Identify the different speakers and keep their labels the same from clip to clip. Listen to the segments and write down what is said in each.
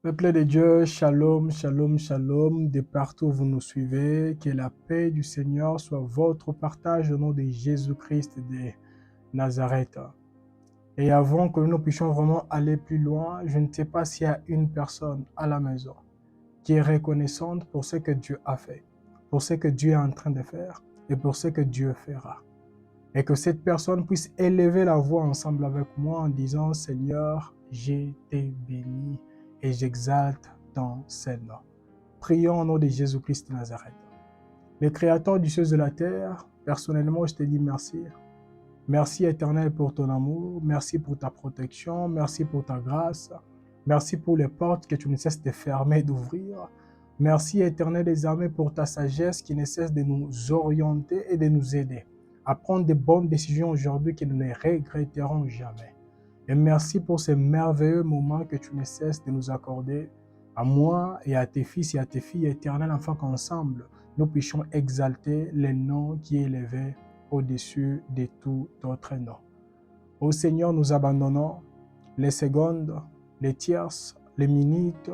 Speaker 1: Peuple de Dieu, shalom, shalom, shalom, de partout où vous nous suivez, que la paix du Seigneur soit votre partage au nom de Jésus-Christ de Nazareth. Et avant que nous puissions vraiment aller plus loin, je ne sais pas s'il y a une personne à la maison qui est reconnaissante pour ce que Dieu a fait, pour ce que Dieu est en train de faire et pour ce que Dieu fera. Et que cette personne puisse élever la voix ensemble avec moi en disant « Seigneur, je t'ai béni et j'exalte ton Saint-Nom ». Prions au nom de Jésus-Christ de Nazareth. Le Créateur du ciel et de la terre, personnellement, je te dis merci. Merci Éternel pour ton amour, merci pour ta protection, merci pour ta grâce, merci pour les portes que tu ne cesses de fermer et d'ouvrir. Merci Éternel des armées pour ta sagesse qui ne cesse de nous orienter et de nous aider à prendre de bonnes décisions aujourd'hui que nous ne regretterons jamais. Et merci pour ces merveilleux moments que tu ne cesses de nous accorder à moi et à tes fils et à tes filles éternelles, afin qu'ensemble, nous puissions exalter le nom qui est élevé au-dessus de tout autre nom. Ô Seigneur, nous abandonnons les secondes, les tierces, les minutes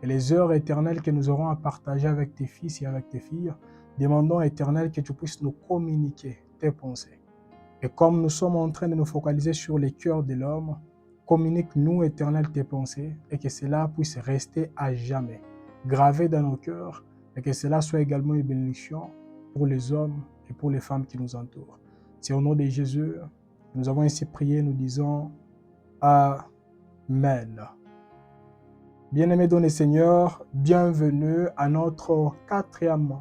Speaker 1: et les heures éternelles que nous aurons à partager avec tes fils et avec tes filles. Demandons, Éternel, que tu puisses nous communiquer tes pensées. Et comme nous sommes en train de nous focaliser sur les cœurs de l'homme, communique-nous, Éternel, tes pensées et que cela puisse rester à jamais gravé dans nos cœurs et que cela soit également une bénédiction pour les hommes et pour les femmes qui nous entourent. C'est au nom de Jésus, nous avons ainsi prié, nous disons Amen. Bien-aimés dans le Seigneur, bienvenue à notre quatrième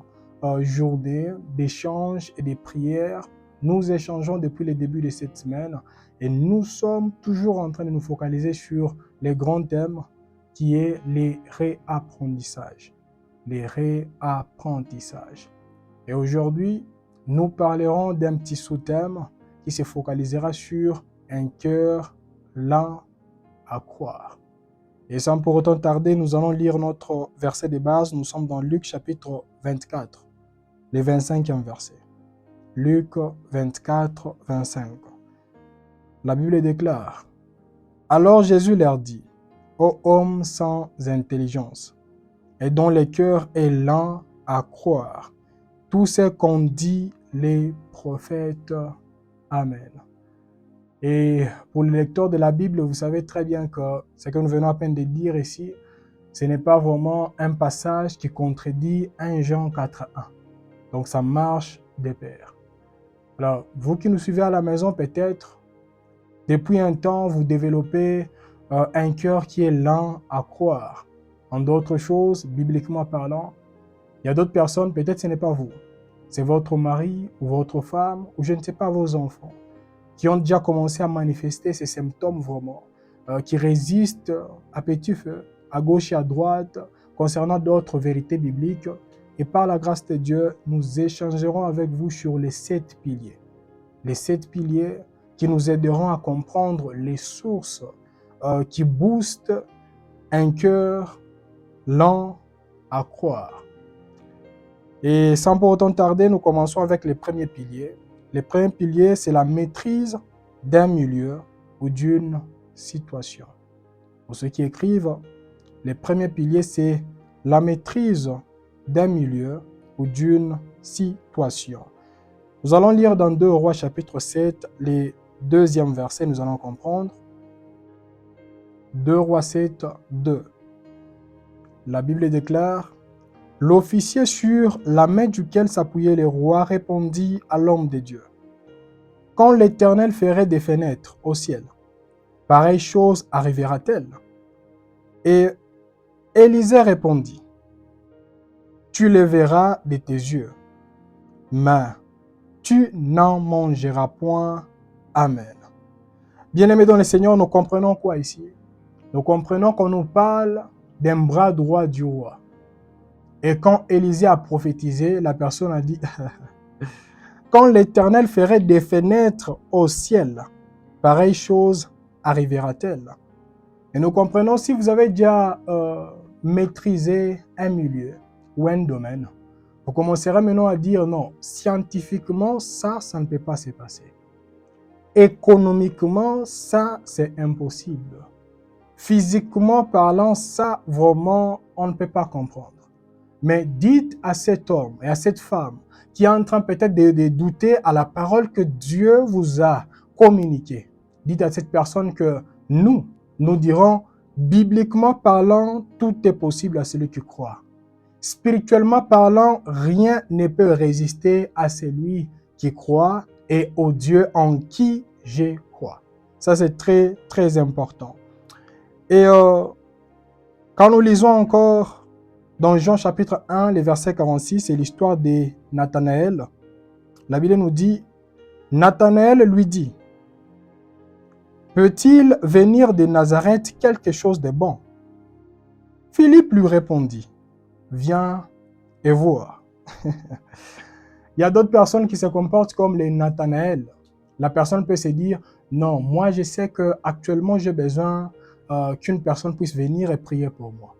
Speaker 1: journée d'échange et de prières. Nous échangeons depuis le début de cette semaine et nous sommes toujours en train de nous focaliser sur les grands thèmes qui est les réapprentissages. Les réapprentissages. Et aujourd'hui, nous parlerons d'un petit sous-thème qui se focalisera sur un cœur lent à croire. Et sans pour autant tarder, nous allons lire notre verset de base. Nous sommes dans Luc chapitre 24, le 25e verset. Luc 24, 25. La Bible déclare: Alors Jésus leur dit, ô hommes sans intelligence, et dont le cœur est lent à croire tout ce qu'ont dit les prophètes. Amen. Et pour le lecteur de la Bible, vous savez très bien que ce que nous venons à peine de dire ici, ce n'est pas vraiment un passage qui contredit 1 Jean 4:1. Donc ça marche de pair. Alors, vous qui nous suivez à la maison, peut-être, depuis un temps, vous développez un cœur qui est lent à croire. En d'autres choses, bibliquement parlant, il y a d'autres personnes, peut-être ce n'est pas vous. C'est votre mari ou votre femme, ou je ne sais pas, vos enfants, qui ont déjà commencé à manifester ces symptômes vraiment, qui résistent à petit feu, à gauche et à droite, concernant d'autres vérités bibliques. Et par la grâce de Dieu, nous échangerons avec vous sur les 7 piliers. Les 7 piliers qui nous aideront à comprendre les sources qui boostent un cœur lent à croire. Et sans pour autant tarder, nous commençons avec les premiers piliers. Le premier pilier, c'est la maîtrise d'un milieu ou d'une situation. Pour ceux qui écrivent, le premier pilier, c'est la maîtrise d'un milieu ou d'une situation. Nous allons lire dans 2 Rois chapitre 7, les 2e versets, nous allons comprendre. 2 Rois 7, 2. La Bible déclare: L'officier sur la main duquel s'appuyait le roi répondit à l'homme de Dieu: Quand l'Éternel ferait des fenêtres au ciel, pareille chose arrivera-t-elle? Et Élisée répondit: Tu le verras de tes yeux, mais tu n'en mangeras point. Amen. Bien-aimés dans le Seigneur, nous comprenons quoi ici? Nous comprenons qu'on nous parle d'un bras droit du roi. Et quand Élisée a prophétisé, la personne a dit: Quand l'Éternel ferait des fenêtres au ciel, pareille chose arrivera-t-elle? Et nous comprenons, si vous avez déjà maîtrisé un milieu ou un domaine, vous commencerez maintenant à dire non, scientifiquement, ça ne peut pas se passer. Économiquement, ça, c'est impossible. Physiquement parlant, ça, vraiment, on ne peut pas comprendre. Mais dites à cet homme et à cette femme qui est en train peut-être de douter à la parole que Dieu vous a communiquée. Dites à cette personne que nous dirons, bibliquement parlant, tout est possible à celui qui croit. Spirituellement parlant, rien ne peut résister à celui qui croit et au Dieu en qui je crois. Ça, c'est très, très important. Et quand nous lisons encore dans Jean chapitre 1, le verset 46, c'est l'histoire de Nathanaël. La Bible nous dit, Nathanaël lui dit, peut-il venir de Nazareth quelque chose de bon? Philippe lui répondit, viens et vois. Il y a d'autres personnes qui se comportent comme les Nathanaël. La personne peut se dire, non, moi je sais qu'actuellement j'ai besoin qu'une personne puisse venir et prier pour moi.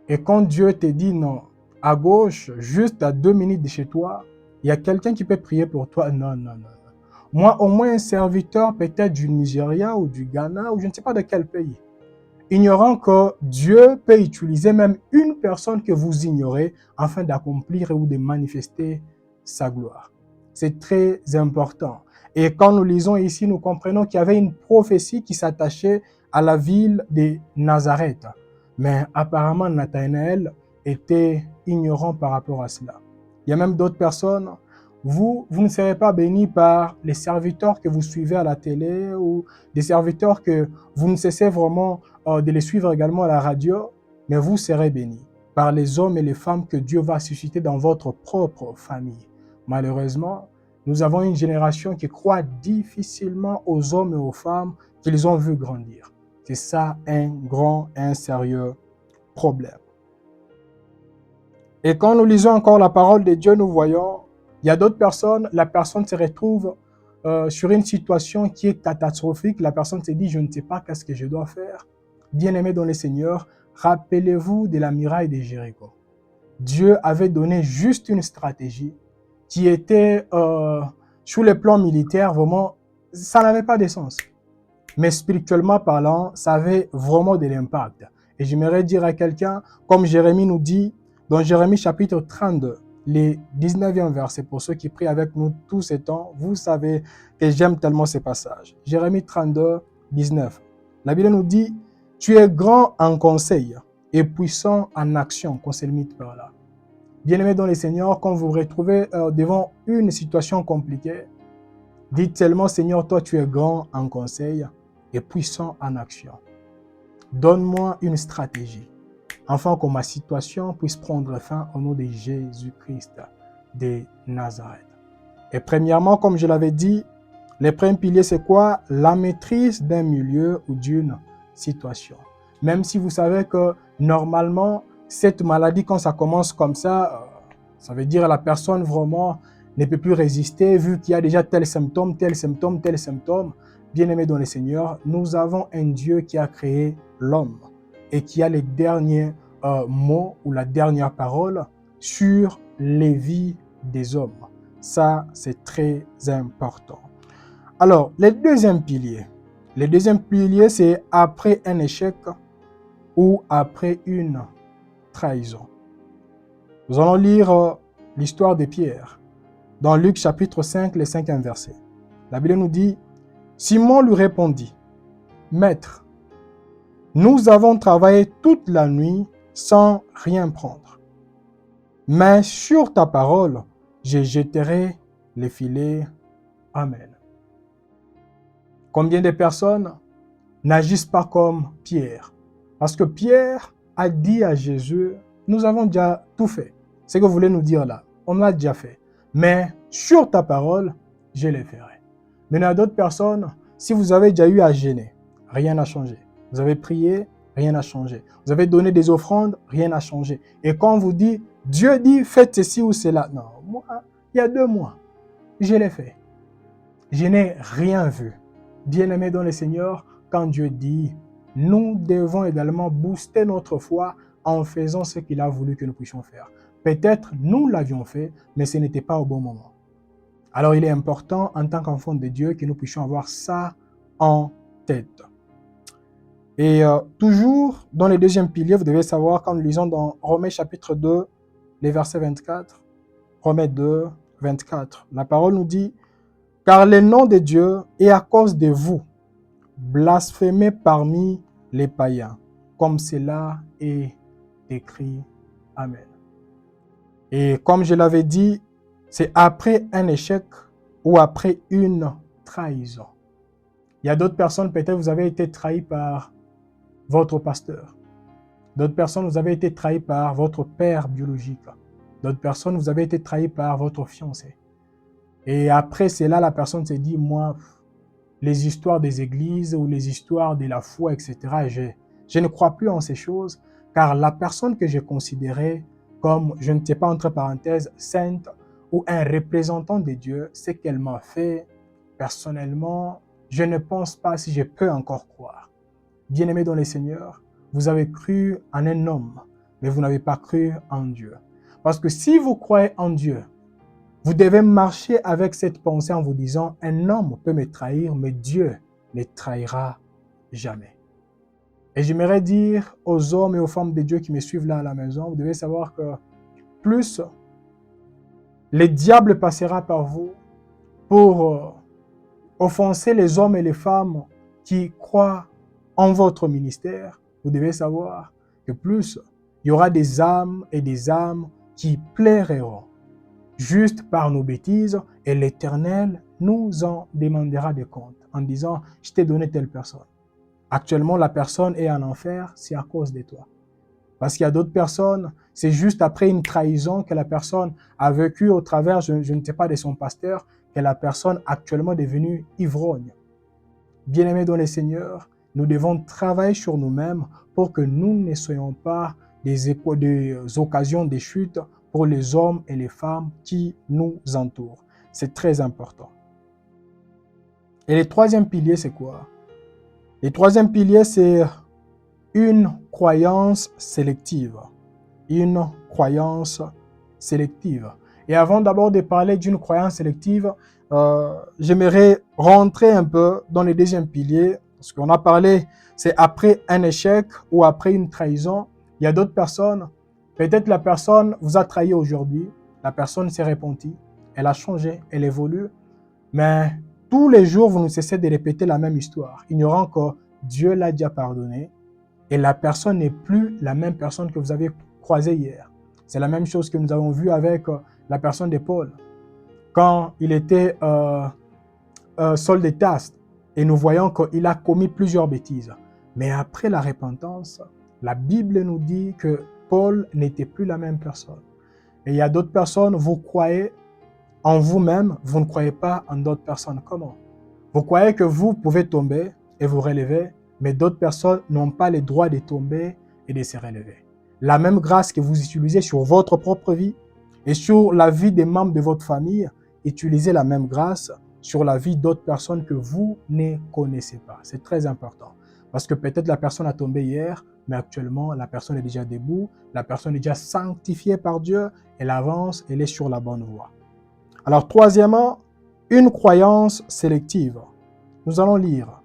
Speaker 1: Et quand Dieu te dit non, à gauche, juste à 2 minutes de chez toi, il y a quelqu'un qui peut prier pour toi. Non, non, non. Moi, au moins un serviteur peut-être du Nigeria ou du Ghana ou je ne sais pas de quel pays. Ignorant que Dieu peut utiliser même une personne que vous ignorez afin d'accomplir ou de manifester sa gloire. C'est très important. Et quand nous lisons ici, nous comprenons qu'il y avait une prophétie qui s'attachait à la ville de Nazareth. Mais apparemment, Nathanaël était ignorant par rapport à cela. Il y a même d'autres personnes, vous ne serez pas bénis par les serviteurs que vous suivez à la télé ou des serviteurs que vous ne cessez vraiment de les suivre également à la radio, mais vous serez bénis par les hommes et les femmes que Dieu va susciter dans votre propre famille. Malheureusement, nous avons une génération qui croit difficilement aux hommes et aux femmes qu'ils ont vu grandir. C'est ça un grand, un sérieux problème. Et quand nous lisons encore la parole de Dieu, nous voyons, il y a d'autres personnes, la personne se retrouve sur une situation qui est catastrophique. La personne se dit, je ne sais pas qu'est-ce que je dois faire. Bien-aimés dans le Seigneur, rappelez-vous de la muraille de Jéricho. Dieu avait donné juste une stratégie qui était, sur le plan militaire, vraiment, ça n'avait pas de sens. Mais spirituellement parlant, ça avait vraiment de l'impact. Et j'aimerais dire à quelqu'un, comme Jérémie nous dit, dans Jérémie chapitre 32, les 19e verset, pour ceux qui prient avec nous tous ces temps, vous savez que j'aime tellement ces passages. Jérémie 32, 19. La Bible nous dit, tu es grand en conseil et puissant en action, qu'on se limite par là. Bien-aimés dans le Seigneur, quand vous vous retrouvez devant une situation compliquée, dites tellement, Seigneur, toi tu es grand en conseil et puissant en action. Donne-moi une stratégie, afin que ma situation puisse prendre fin au nom de Jésus-Christ de Nazareth. Et premièrement, comme je l'avais dit, les premiers piliers, c'est quoi? La maîtrise d'un milieu ou d'une situation. Même si vous savez que normalement, cette maladie, quand ça commence comme ça veut dire que la personne vraiment ne peut plus résister vu qu'il y a déjà tel symptôme, tel symptôme, tel symptôme. Bien-aimés dans le Seigneur, nous avons un Dieu qui a créé l'homme et qui a les derniers mots ou la dernière parole sur les vies des hommes. Ça, c'est très important. Alors, le deuxième pilier, c'est après un échec ou après une trahison. Nous allons lire l'histoire de Pierre dans Luc chapitre 5, le 5e verset. La Bible nous dit, Simon lui répondit, Maître, nous avons travaillé toute la nuit sans rien prendre. Mais sur ta parole, je jetterai les filets. Amen. Combien de personnes n'agissent pas comme Pierre? Parce que Pierre a dit à Jésus, nous avons déjà tout fait. Ce que vous voulez nous dire là, on l'a déjà fait. Mais sur ta parole, je les ferai. Mais il y a d'autres personnes, si vous avez déjà eu à gêner, rien n'a changé. Vous avez prié, rien n'a changé. Vous avez donné des offrandes, rien n'a changé. Et quand on vous dit, Dieu dit, faites ceci ou cela. Non, moi, il y a 2 mois, je l'ai fait. Je n'ai rien vu. Bien-aimés dans le Seigneur, quand Dieu dit, nous devons également booster notre foi en faisant ce qu'il a voulu que nous puissions faire. Peut-être nous l'avions fait, mais ce n'était pas au bon moment. Alors il est important en tant qu'enfant de Dieu que nous puissions avoir ça en tête. Et toujours dans le deuxième pilier, vous devez savoir, quand nous lisons dans Romains chapitre 2, les versets 24, Romains 2, 24, la parole nous dit « Car le nom de Dieu est à cause de vous, blasphémé parmi les païens, comme cela est écrit. Amen. » Et comme je l'avais dit, c'est après un échec ou après une trahison. Il y a d'autres personnes, peut-être vous avez été trahi par votre pasteur. D'autres personnes, vous avez été trahi par votre père biologique. D'autres personnes, vous avez été trahi par votre fiancé. Et après cela, la personne s'est dit, moi, les histoires des églises ou les histoires de la foi, etc., je ne crois plus en ces choses, car la personne que j'ai considérée comme, je ne sais pas, entre parenthèses, sainte ou un représentant de Dieu, ce qu'elle m'a fait, personnellement, je ne pense pas si je peux encore croire. Bien-aimés dans le Seigneur, vous avez cru en un homme, mais vous n'avez pas cru en Dieu. Parce que si vous croyez en Dieu, vous devez marcher avec cette pensée en vous disant, un homme peut me trahir, mais Dieu ne trahira jamais. Et j'aimerais dire aux hommes et aux femmes de Dieu qui me suivent là à la maison, vous devez savoir que plus le diable passera par vous pour offenser les hommes et les femmes qui croient en votre ministère, vous devez savoir que plus il y aura des âmes et des âmes qui plairont juste par nos bêtises et l'Éternel nous en demandera des comptes en disant « je t'ai donné telle personne ». Actuellement, la personne est en enfer, c'est à cause de toi. Parce qu'il y a d'autres personnes, c'est juste après une trahison que la personne a vécu au travers, je ne sais pas, de son pasteur, que la personne actuellement est devenue ivrogne. Bien-aimés dans le Seigneur, nous devons travailler sur nous-mêmes pour que nous ne soyons pas des occasions de chute pour les hommes et les femmes qui nous entourent. C'est très important. Et le troisième pilier, c'est quoi? Le troisième pilier, c'est une croyance sélective. Une croyance sélective. Et avant d'abord de parler d'une croyance sélective, j'aimerais rentrer un peu dans le deuxième pilier, parce qu'on a parlé, c'est après un échec ou après une trahison. Il y a d'autres personnes, peut-être la personne vous a trahi aujourd'hui, la personne s'est repentie, elle a changé, elle évolue, mais tous les jours, vous ne cessez de répéter la même histoire, ignorant que Dieu l'a déjà pardonné et la personne n'est plus la même personne que vous avez croisée hier. C'est la même chose que nous avons vu avec la personne de Paul. Quand il était Saul de Tarse, et nous voyons qu'il a commis plusieurs bêtises. Mais après la repentance, la Bible nous dit que Paul n'était plus la même personne. Et il y a d'autres personnes, vous croyez en vous-même, vous ne croyez pas en d'autres personnes. Comment? Vous croyez que vous pouvez tomber et vous relever, mais d'autres personnes n'ont pas le droit de tomber et de se relever. La même grâce que vous utilisez sur votre propre vie et sur la vie des membres de votre famille, utilisez la même grâce sur la vie d'autres personnes que vous ne connaissez pas. C'est très important. Parce que peut-être la personne a tombé hier, mais actuellement, la personne est déjà debout, la personne est déjà sanctifiée par Dieu, elle avance, elle est sur la bonne voie. Alors, troisièmement, une croyance sélective. Nous allons lire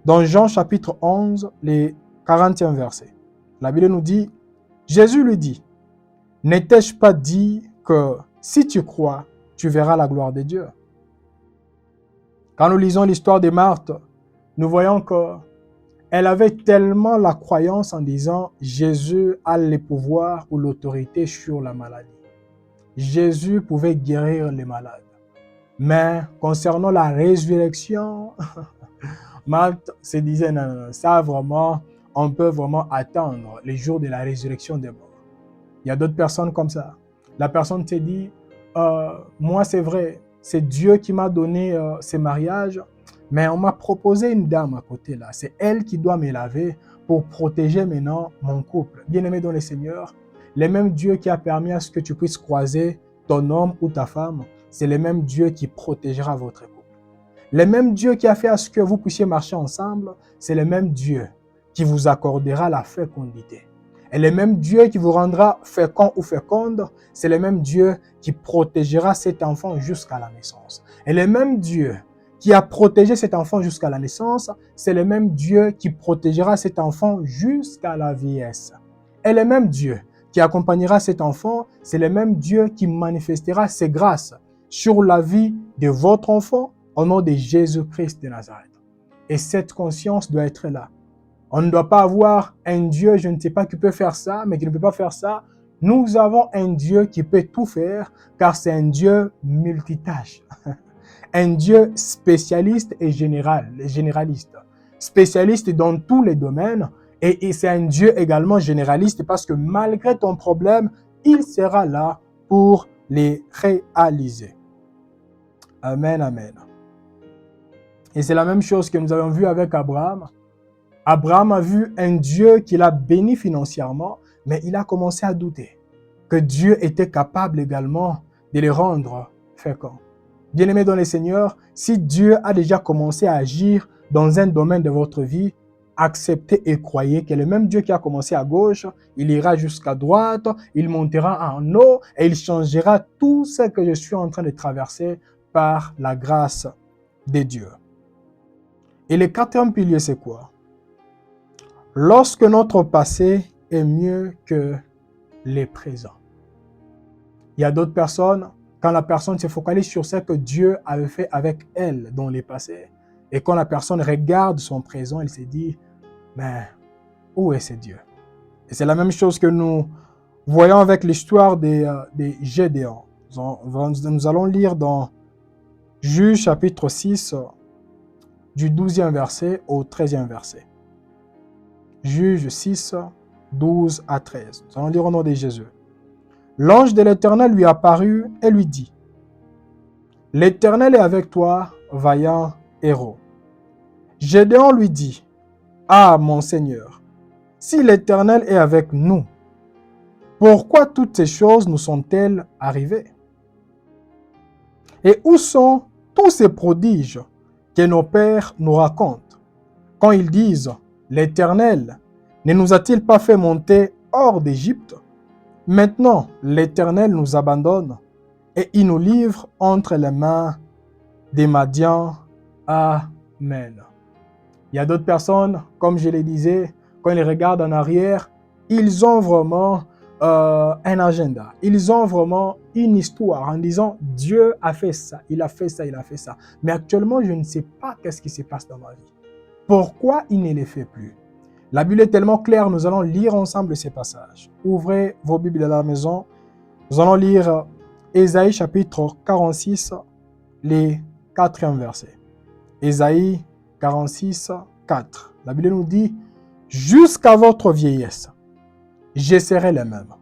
Speaker 1: dans Jean chapitre 11, les 40e versets. La Bible nous dit, Jésus lui dit, « N'étais-je pas dit que si tu crois, tu verras la gloire de Dieu ?» Quand nous lisons l'histoire de Marthe, nous voyons qu'elle avait tellement la croyance en disant « Jésus a le pouvoir ou l'autorité sur la maladie. » Jésus pouvait guérir les malades. Mais concernant la résurrection, Marthe se disait non, non, non, ça vraiment, on peut vraiment attendre les jours de la résurrection des morts. Il y a d'autres personnes comme ça. La personne te dit, moi c'est vrai, c'est Dieu qui m'a donné ce mariage, mais on m'a proposé une dame à côté là. C'est elle qui doit me laver pour protéger maintenant mon couple. Bien-aimé dans le Seigneur, le même Dieu qui a permis à ce que tu puisses croiser ton homme ou ta femme, c'est le même Dieu qui protégera votre couple. Le même Dieu qui a fait à ce que vous puissiez marcher ensemble, c'est le même Dieu qui vous accordera la fécondité. Et le même Dieu qui vous rendra fécond ou féconde, c'est le même Dieu qui protégera cet enfant jusqu'à la naissance. Et le même Dieu qui a protégé cet enfant jusqu'à la naissance, c'est le même Dieu qui protégera cet enfant jusqu'à la vieillesse. Et le même Dieu qui accompagnera cet enfant, c'est le même Dieu qui manifestera ses grâces sur la vie de votre enfant au nom de Jésus-Christ de Nazareth. Et cette conscience doit être là. On ne doit pas avoir un Dieu, je ne sais pas, qui peut faire ça, mais qui ne peut pas faire ça. Nous avons un Dieu qui peut tout faire, car c'est un Dieu multitâche. Un Dieu spécialiste et généraliste. Spécialiste dans tous les domaines, et c'est un Dieu également généraliste, parce que malgré ton problème, il sera là pour les réaliser. Amen, amen. Et c'est la même chose que nous avons vu avec Abraham. Abraham a vu un Dieu qui l'a béni financièrement, mais il a commencé à douter que Dieu était capable également de les rendre féconds. Bien-aimés dans le Seigneur, si Dieu a déjà commencé à agir dans un domaine de votre vie, acceptez et croyez que le même Dieu qui a commencé à gauche, il ira jusqu'à droite, il montera en haut et il changera tout ce que je suis en train de traverser par la grâce de Dieu. Et le quatrième pilier, c'est quoi? Lorsque notre passé est mieux que le présent. Il y a d'autres personnes, quand la personne se focalise sur ce que Dieu avait fait avec elle dans le passé, et quand la personne regarde son présent, elle se dit, mais où est ce Dieu? Et c'est la même chose que nous voyons avec l'histoire de Gédéon. Nous allons lire dans Juges chapitre 6, du 12e verset au 13e verset. Juges 6, 12 à 13. Nous allons lire au nom de Jésus. L'ange de l'Éternel lui apparut et lui dit, « L'Éternel est avec toi, vaillant héros. » Gédéon lui dit, « Ah, mon Seigneur, si l'Éternel est avec nous, pourquoi toutes ces choses nous sont-elles arrivées? Et où sont tous ces prodiges que nos pères nous racontent, quand ils disent, « L'Éternel ne nous a-t-il pas fait monter hors d'Égypte? Maintenant, l'Éternel nous abandonne et il nous livre entre les mains des Madians. Amen. » Il y a d'autres personnes, comme je le disais, quand ils regardent en arrière, ils ont vraiment un agenda. Ils ont vraiment une histoire en disant, Dieu a fait ça, il a fait ça, il a fait ça. Mais actuellement, je ne sais pas qu'est-ce qui se passe dans ma vie. Pourquoi il ne le fait plus? La Bible est tellement claire, nous allons lire ensemble ces passages. Ouvrez vos Bibles à la maison. Nous allons lire Ésaïe chapitre 46, les 4e verset. Ésaïe 46, 4. La Bible nous dit, « Jusqu'à votre vieillesse, je serai le même.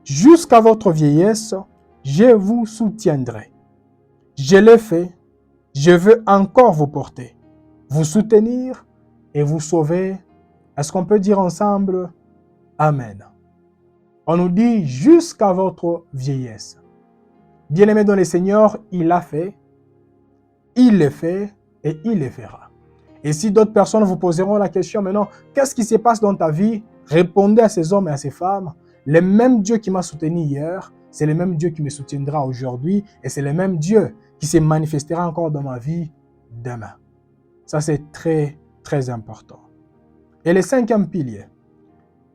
Speaker 1: Jusqu'à votre vieillesse, je vous soutiendrai. Je l'ai fait, je veux encore vous porter, vous soutenir et vous sauver. » Est-ce qu'on peut dire ensemble Amen? On nous dit jusqu'à votre vieillesse. Bien-aimé dans le Seigneur, il l'a fait, il le fait et il le fera. Et si d'autres personnes vous poseront la question maintenant, qu'est-ce qui se passe dans ta vie? Répondez à ces hommes et à ces femmes. Le même Dieu qui m'a soutenu hier, c'est le même Dieu qui me soutiendra aujourd'hui et c'est le même Dieu qui se manifestera encore dans ma vie demain. Ça, c'est très, très important. Et le 5e pilier.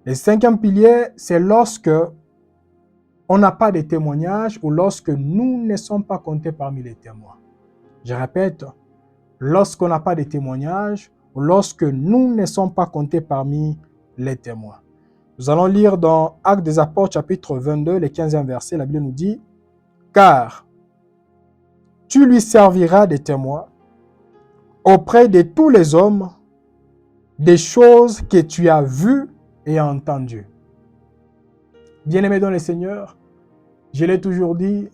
Speaker 1: Le 5e pilier, c'est lorsque on n'a pas de témoignages ou lorsque nous ne sommes pas comptés parmi les témoins. Je répète, lorsqu'on n'a pas de témoignages ou lorsque nous ne sommes pas comptés parmi les témoins. Nous allons lire dans Actes des Apôtres, chapitre 22, le 15e verset. La Bible nous dit, « Car tu lui serviras de témoin auprès de tous les hommes des choses que tu as vues et entendues. » Bien-aimé dans le Seigneur, je l'ai toujours dit,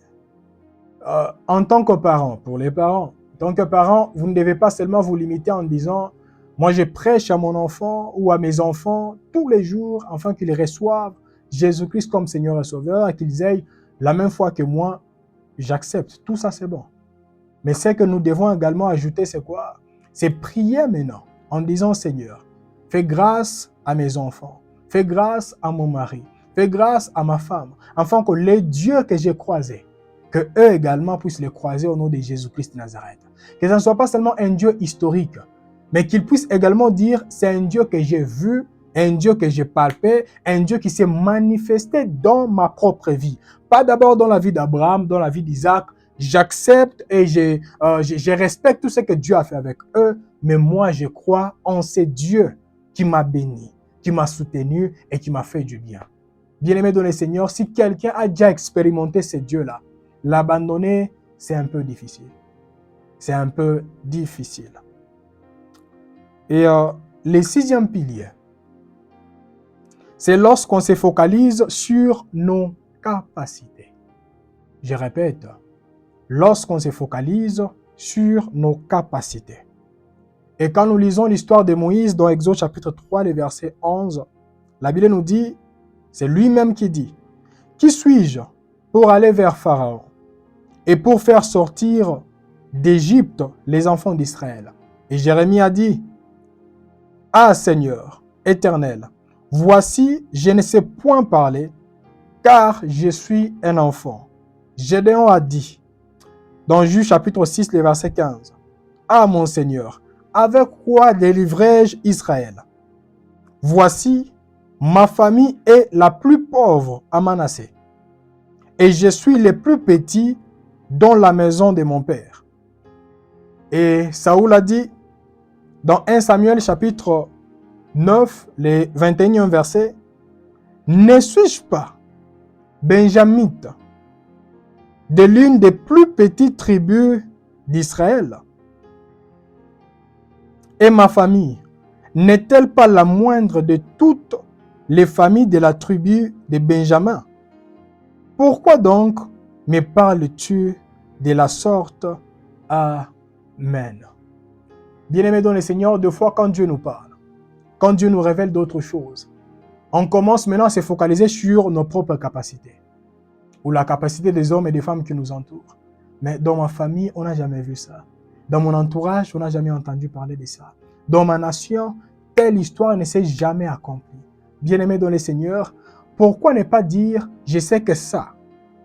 Speaker 1: en tant que parent, pour les parents, en tant que parent, vous ne devez pas seulement vous limiter en disant, moi je prêche à mon enfant ou à mes enfants tous les jours afin qu'ils reçoivent Jésus-Christ comme Seigneur et Sauveur et qu'ils aient la même foi que moi, j'accepte. Tout ça c'est bon. Mais ce que nous devons également ajouter, c'est quoi? C'est prier maintenant en disant, Seigneur, fais grâce à mes enfants, fais grâce à mon mari, fais grâce à ma femme, afin que les dieux que j'ai croisés, que eux également puissent les croiser au nom de Jésus-Christ de Nazareth. Que ça ne soit pas seulement un Dieu historique, mais qu'il puisse également dire, c'est un Dieu que j'ai vu, un Dieu que j'ai palpé, un Dieu qui s'est manifesté dans ma propre vie. Pas d'abord dans la vie d'Abraham, dans la vie d'Isaac. J'accepte et je respecte tout ce que Dieu a fait avec eux, mais moi je crois en ce Dieu qui m'a béni, qui m'a soutenu et qui m'a fait du bien. Bien-aimé dans le Seigneur, si quelqu'un a déjà expérimenté ce Dieu-là, l'abandonner, c'est un peu difficile. C'est un peu difficile. Et le 6e pilier, c'est lorsqu'on se focalise sur nos capacités. Je répète, lorsqu'on se focalise sur nos capacités. Et quand nous lisons l'histoire de Moïse dans Exode chapitre 3, le verset 11, la Bible nous dit, c'est lui-même qui dit, « Qui suis-je pour aller vers Pharaon et pour faire sortir d'Égypte les enfants d'Israël ?» Et Jérémie a dit, « Ah Seigneur, Éternel, voici, je ne sais point parler, car je suis un enfant. » Gédéon a dit, dans Juge chapitre 6, le verset 15, « Ah mon Seigneur, avec quoi délivrai-je Israël? Voici, ma famille est la plus pauvre à Manassé, et je suis le plus petit dans la maison de mon père. » Et Saoul a dit, dans 1 Samuel chapitre 9, le 21e verset, « Ne suis-je pas benjamite de l'une des plus petites tribus d'Israël? Et ma famille n'est-elle pas la moindre de toutes les familles de la tribu de Benjamin? Pourquoi donc me parles-tu de la sorte? Amen. Bien-aimés dans le Seigneur, deux fois quand Dieu nous parle, quand Dieu nous révèle d'autres choses, on commence maintenant à se focaliser sur nos propres capacités ou la capacité des hommes et des femmes qui nous entourent. Mais dans ma famille, on n'a jamais vu ça. Dans mon entourage, on n'a jamais entendu parler de ça. Dans ma nation, telle histoire ne s'est jamais accomplie. Bien-aimés dans le Seigneur, pourquoi ne pas dire, je sais que ça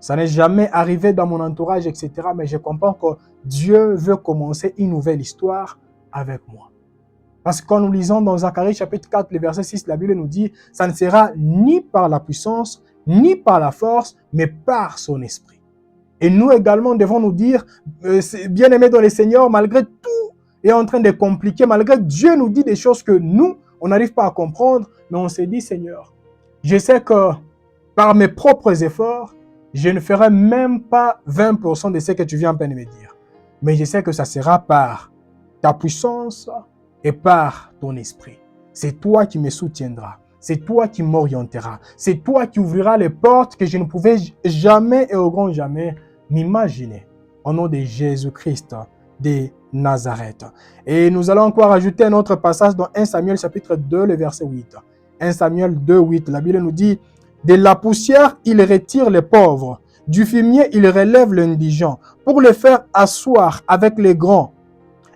Speaker 1: n'est jamais arrivé dans mon entourage, etc. Mais je comprends que Dieu veut commencer une nouvelle histoire avec moi. Parce que quand nous lisons dans Zacharie chapitre 4, le verset 6, la Bible nous dit, ça ne sera ni par la puissance, ni par la force, mais par son esprit. Et nous également devons nous dire, bien-aimés dans le Seigneur, malgré tout est en train de compliquer, malgré Dieu nous dit des choses que nous, on n'arrive pas à comprendre, mais on s'est dit, Seigneur, je sais que par mes propres efforts, je ne ferai même pas 20% de ce que tu viens à peine de me dire. Mais je sais que ça sera par ta puissance et par ton esprit. C'est toi qui me soutiendras. C'est toi qui m'orienteras. C'est toi qui ouvriras les portes que je ne pouvais jamais et au grand jamais m'imaginer. Au nom de Jésus-Christ de Nazareth. Et nous allons encore ajouter un autre passage dans 1 Samuel chapitre 2, le verset 8. 1 Samuel 2, 8. La Bible nous dit, « De la poussière, il retire les pauvres. Du fumier, il relève l'indigent pour le faire asseoir avec les grands.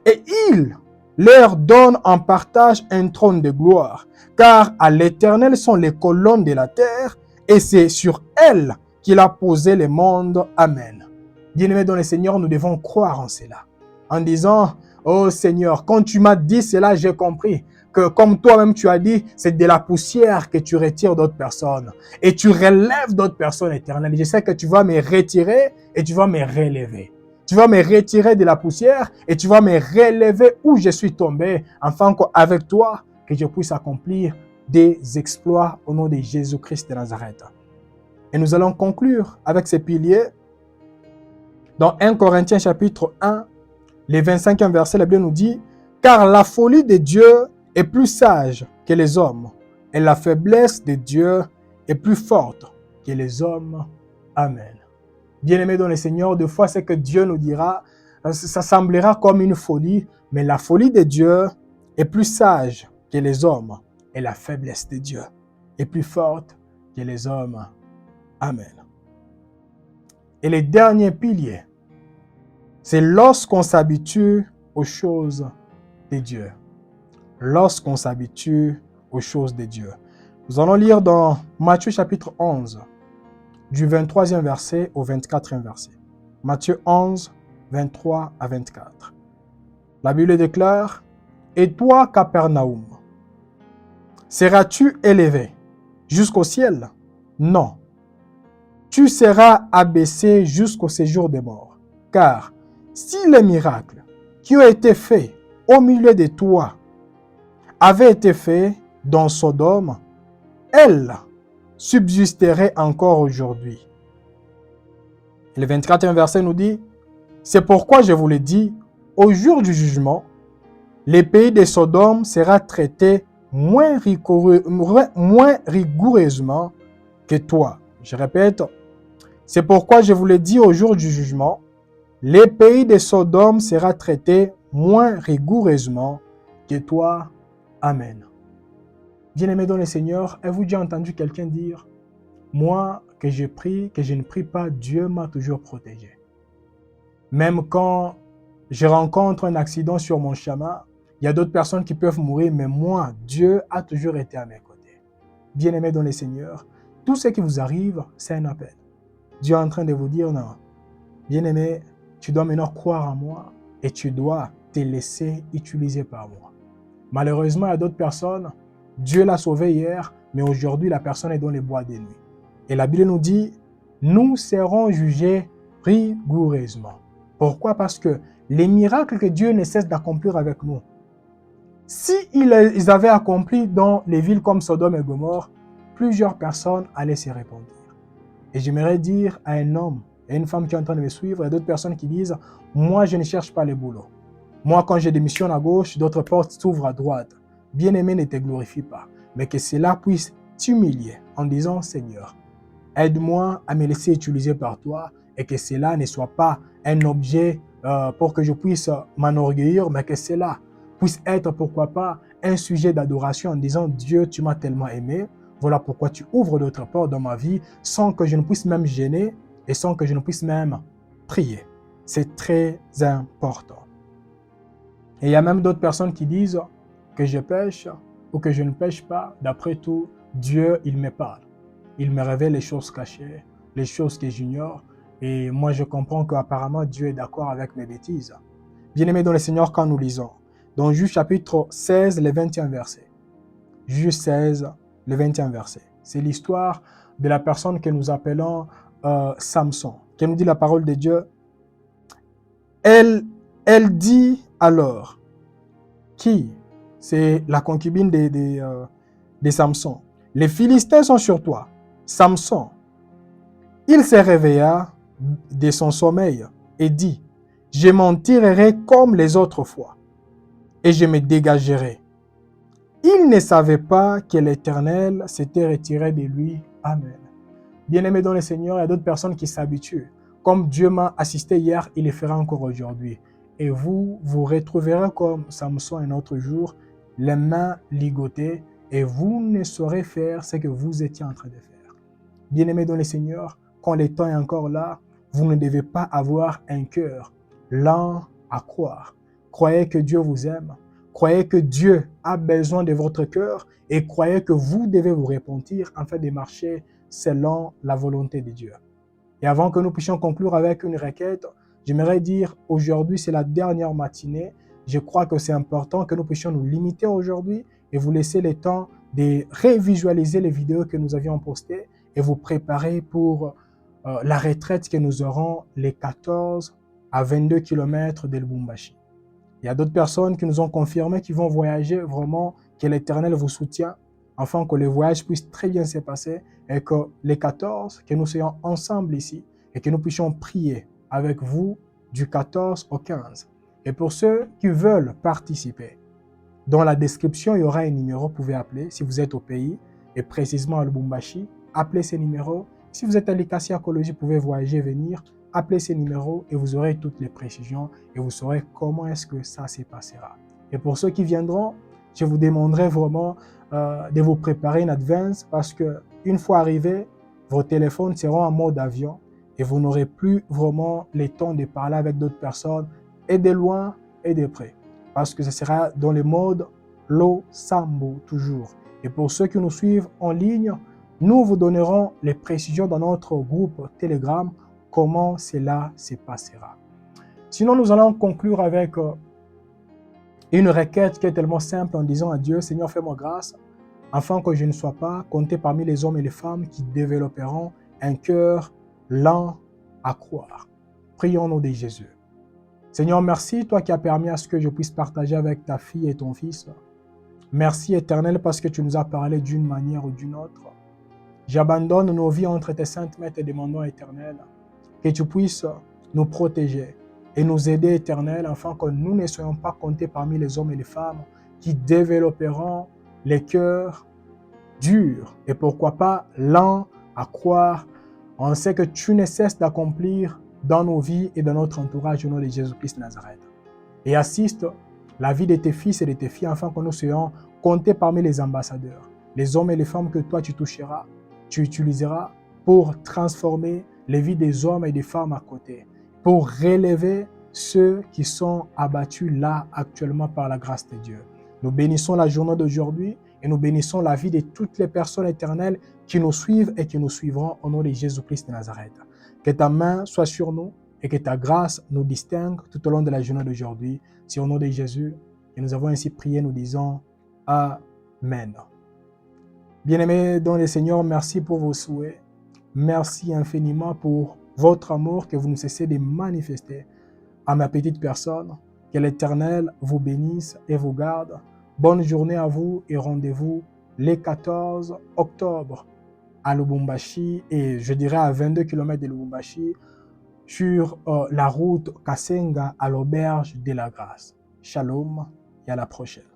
Speaker 1: Et il leur donne en partage un trône de gloire. Car à l'Éternel sont les colonnes de la terre, et c'est sur elles qu'il a posé le monde. Amen. » Bien-aimés dans le Seigneur, nous devons croire en cela. En disant, oh Seigneur, quand tu m'as dit cela, j'ai compris que comme toi-même tu as dit, c'est de la poussière que tu retires d'autres personnes. Et tu relèves d'autres personnes éternelles. Je sais que tu vas me retirer et tu vas me relever. Tu vas me retirer de la poussière et tu vas me relever où je suis tombé, afin qu'avec toi, que je puisse accomplir des exploits au nom de Jésus-Christ de Nazareth. Et nous allons conclure avec ces piliers. Dans 1 Corinthiens chapitre 1, le 25e verset, la Bible nous dit, « Car la folie de Dieu est plus sage que les hommes, et la faiblesse de Dieu est plus forte que les hommes. » Amen. Bien-aimés dans le Seigneur, des fois, ce que Dieu nous dira, ça semblera comme une folie, mais la folie de Dieu est plus sage que les hommes, et la faiblesse de Dieu est plus forte que les hommes. Amen. Et le dernier pilier, c'est lorsqu'on s'habitue aux choses de Dieu. Lorsqu'on s'habitue aux choses de Dieu. Nous allons lire dans Matthieu chapitre 11, du 23e verset au 24e verset. Matthieu 11, 23 à 24. La Bible déclare, « Et toi, Capernaum, seras-tu élevé jusqu'au ciel? Non, tu seras abaissé jusqu'au séjour des morts. Car si les miracles qui ont été faits au milieu de toi avaient été faits dans Sodome, elle subsisterait encore aujourd'hui. » Le 24e verset nous dit, « C'est pourquoi je vous le dis, au jour du jugement, le pays de Sodome sera traité moins rigoureusement que toi. » Je répète, « C'est pourquoi je vous le dis, au jour du jugement, le pays de Sodome sera traité moins rigoureusement que toi. Amen. » Bien-aimés dans le Seigneur, avez-vous déjà entendu quelqu'un dire, « Moi, que je prie, que je ne prie pas, Dieu m'a toujours protégé. » Même quand je rencontre un accident sur mon chemin, il y a d'autres personnes qui peuvent mourir, mais moi, Dieu a toujours été à mes côtés. Bien-aimés dans le Seigneur, tout ce qui vous arrive, c'est un appel. Dieu est en train de vous dire, non, bien-aimé, tu dois maintenant croire en moi et tu dois te laisser utiliser par moi. Malheureusement, il y a d'autres personnes, Dieu l'a sauvé hier, mais aujourd'hui, la personne est dans les bois des nuits. Et la Bible nous dit, nous serons jugés rigoureusement. Pourquoi? Parce que les miracles que Dieu ne cesse d'accomplir avec nous, si ils avaient accompli dans les villes comme Sodome et Gomorrhe, plusieurs personnes allaient se répandre. Et j'aimerais dire à un homme et une femme qui est en train de me suivre, il y a d'autres personnes qui disent, moi je ne cherche pas le boulot. Moi quand j'ai des missions à gauche, d'autres portes s'ouvrent à droite. Bien-aimé, ne te glorifie pas, mais que cela puisse t'humilier en disant, Seigneur, aide-moi à me laisser utiliser par toi et que cela ne soit pas un objet pour que je puisse m'enorgueillir, mais que cela puisse être, pourquoi pas, un sujet d'adoration en disant, Dieu, tu m'as tellement aimé, voilà pourquoi tu ouvres d'autres portes dans ma vie sans que je ne puisse même gêner et sans que je ne puisse même prier. C'est très important. Et il y a même d'autres personnes qui disent que je pêche ou que je ne pêche pas. D'après tout, Dieu, il me parle. Il me révèle les choses cachées, les choses que j'ignore. Et moi, je comprends qu'apparemment, Dieu est d'accord avec mes bêtises. Bien-aimés dans le Seigneur, quand nous lisons, dans Juge chapitre 16, le 21 verset. Juge 16, le 21 verset. C'est l'histoire de la personne que nous appelons Samson, qui nous dit la parole de Dieu. Elle dit alors, qui? C'est la concubine de Samson. Les Philistins sont sur toi. Samson, il se réveilla de son sommeil et dit, je m'en tirerai comme les autres fois et je me dégagerai. Il ne savait pas que l'Éternel s'était retiré de lui. Amen. Bien-aimé dans le Seigneur, il y a d'autres personnes qui s'habituent. Comme Dieu m'a assisté hier, il le fera encore aujourd'hui. Et vous, vous retrouverez comme Samson un autre jour, les mains ligotées, et vous ne saurez faire ce que vous étiez en train de faire. Bien-aimé dans le Seigneur, quand le temps est encore là, vous ne devez pas avoir un cœur lent à croire. Croyez que Dieu vous aime. Croyez que Dieu a besoin de votre cœur et croyez que vous devez vous repentir afin de marcher selon la volonté de Dieu. Et avant que nous puissions conclure avec une requête, j'aimerais dire aujourd'hui c'est la dernière matinée. Je crois que c'est important que nous puissions nous limiter aujourd'hui et vous laisser le temps de révisualiser les vidéos que nous avions postées et vous préparer pour la retraite que nous aurons les 14 à 22 km de Lubumbashi. Il y a d'autres personnes qui nous ont confirmé qu'ils vont voyager vraiment, que l'Éternel vous soutient, afin que le voyage puisse très bien se passer et que les 14, que nous soyons ensemble ici et que nous puissions prier avec vous du 14 au 15. Et pour ceux qui veulent participer, dans la description, il y aura un numéro, vous pouvez appeler si vous êtes au pays et précisément à Lubumbashi. Appelez ces numéros. Si vous êtes à l'Ikasi Akologie, vous pouvez voyager, venir. Appelez ces numéros et vous aurez toutes les précisions et vous saurez comment est-ce que ça se passera. Et pour ceux qui viendront, je vous demanderai vraiment de vous préparer en advance parce qu'une fois arrivé, vos téléphones seront en mode avion et vous n'aurez plus vraiment le temps de parler avec d'autres personnes et de loin et de près. Parce que ce sera dans le mode Lo Sambo toujours. Et pour ceux qui nous suivent en ligne, nous vous donnerons les précisions dans notre groupe Telegram comment cela se passera. Sinon, nous allons conclure avec Une requête qui est tellement simple en disant à Dieu, Seigneur, fais-moi grâce, afin que je ne sois pas compté parmi les hommes et les femmes qui développeront un cœur lent à croire. Prions au nom de Jésus. Seigneur, merci, toi qui as permis à ce que je puisse partager avec ta fille et ton fils. Merci, Éternel, parce que tu nous as parlé d'une manière ou d'une autre. J'abandonne nos vies entre tes saintes mains, te demandant, Éternel, que tu puisses nous protéger et nous aider, Éternel, afin que nous ne soyons pas comptés parmi les hommes et les femmes qui développeront les cœurs durs et pourquoi pas lents à croire. On sait que tu ne cesses d'accomplir dans nos vies et dans notre entourage au nom de Jésus-Christ de Nazareth. Et assiste la vie de tes fils et de tes filles afin que nous soyons comptés parmi les ambassadeurs, les hommes et les femmes que toi tu toucheras, tu utiliseras pour transformer les vies des hommes et des femmes à côté, pour relever ceux qui sont abattus là actuellement par la grâce de Dieu. Nous bénissons la journée d'aujourd'hui et nous bénissons la vie de toutes les personnes éternelles qui nous suivent et qui nous suivront au nom de Jésus-Christ de Nazareth. Que ta main soit sur nous et que ta grâce nous distingue tout au long de la journée d'aujourd'hui. C'est au nom de Jésus et nous avons ainsi prié, nous disons Amen. Bien-aimés dans le Seigneur, merci pour vos souhaits. Merci infiniment pour votre amour que vous ne cessez de manifester à ma petite personne. Que l'Éternel vous bénisse et vous garde. Bonne journée à vous et rendez-vous le 14 octobre à Lubumbashi et je dirais à 22 km de Lubumbashi sur la route Kasenga à l'auberge de la Grâce. Shalom et à la prochaine.